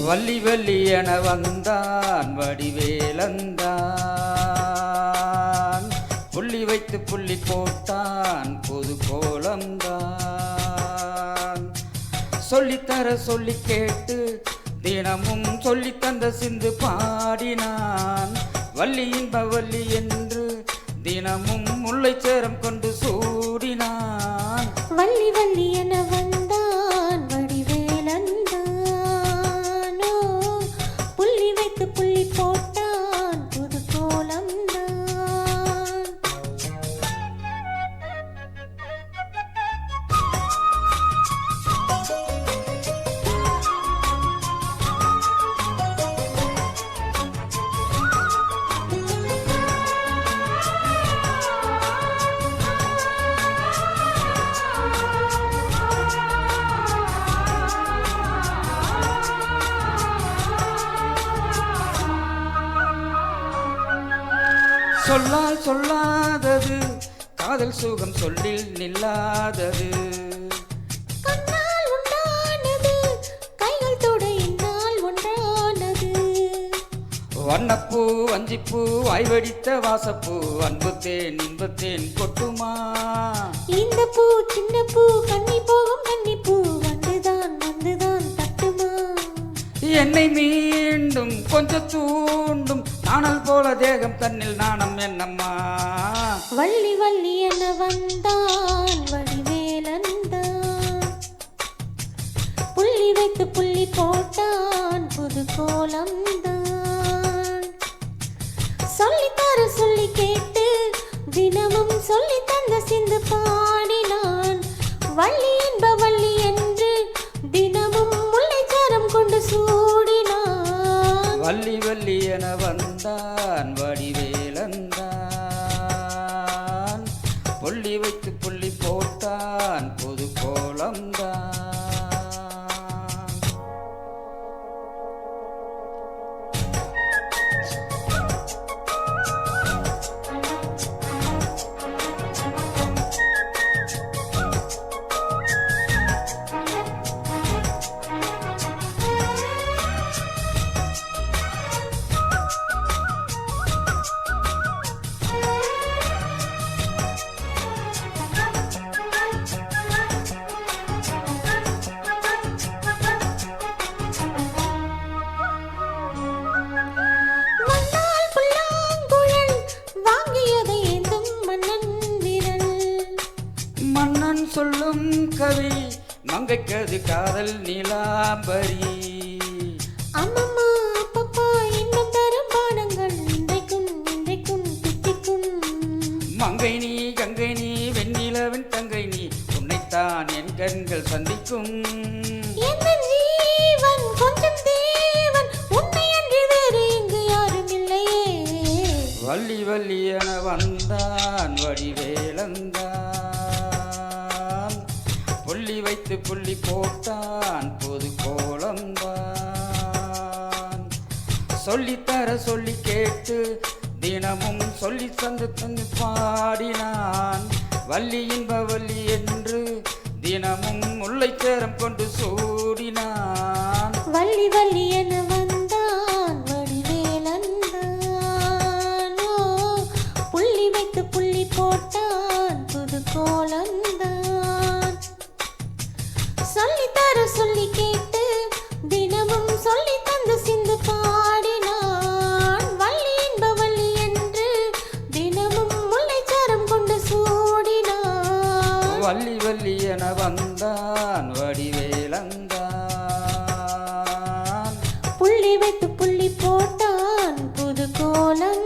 வள்ளி வள்ளி என வந்தான் வடிவேலந்தான், புள்ளி வைத்து புள்ளி போட்டான் புது கோலம்தான். சொல்லித்தர சொல்லி கேட்டு தினமும் சொல்லி தந்த சிந்து பாடினான். வள்ளி இன்ப வள்ளி என்று தினமும் முல்லை சேரம் கொண்டு சூடினான். வள்ளி வள்ளி என வந்தான் வடிவேலந்தானோ, புள்ளி வைத்து புள்ளி போட்டான் புது கோலம்தான். சொல்லால் சொல்லாதது காதல் சுகம் சொல்லில் நில்லாதது. கண்ணால் உண்டானது கைகள் தொடையினால் ஒன்றானது. வண்ணப்பூ வஞ்சிப்பூ வாய்வடித்த வாசப்பூ அன்புத்தேன் இன்பத்தேன் கொட்டுமா. இந்த பூ சின்ன பூ கண்ணி போகும் கண்ணி பூ வந்துதான் தட்டுமா. என்னை மீண்டும் கொஞ்சம் தூண்டும் நாணல் போல தேகம் தன்னில் நாணம் என்னம்மா. வள்ளி வள்ளி என வந்தான் வடிவேலந்தான், புள்ளி வைத்து புள்ளி போட்டான் புது கோலம்தான். சொல்லித்தர சொல்லி கேட்டு தினமும் சொல்லி தந்த சிந்து பாடினான். வள்ளி என்ப வள்ளி என்று தினமும் முல்லை சாரம் கொண்டு சூடினான். வள்ளி வள்ளி என வந்தான் வடிவேலந்தான், புள்ளி வைத்து புள்ளி போட்டான் புது கோலம்தான். மன்னன் சொல்லும் கவி மங்கைக்கது காதல் நீலாம்பரி. அம்மம்மா அப்பப்பா இன்னும் தரும் பாடங்கள் இன்றைக்கும் தித்திக்கும். மங்கை நீ கங்கை நீ வெண்ணிலவன் தங்கை நீ உன்னைத்தான் என் கண்கள் சந்திக்கும். என் ஜீவன் கொஞ்சம் தேவன் உன்னை அன்றி வேறு இங்கு யாரும் இல்லையே. வள்ளி வள்ளி என வந்தான் வடிவேலந்தான், புள்ளி வைத்து புள்ளி போட்டான் புது கோலம்தான். சொல்லித்தர சொல்லி கேட்டு தினமும் சொல்லி தந்து தந்து பாடினான். வள்ளி இன்ப வள்ளி என்று தினமும் முல்லை சேரம் கொண்டு சூடினான். வள்ளி வள்ளி என வந்தான் வடிவேலந்தானோ, புள்ளி வைத்து புள்ளி போட்டான் புது கோலம்தான். சொல்லித்தர சொல்லி கேட்டு தினமும் சொல்லி தந்து சிந்து பாடினான். வள்ளி என்ப வள்ளி என்று தினமும் முல்லை சாரம் கொண்டு சூடினான். வள்ளி வள்ளி என வந்தான் வடிவேலந்தான், புள்ளி வைத்து புள்ளி போட்டான் புது கோலம்.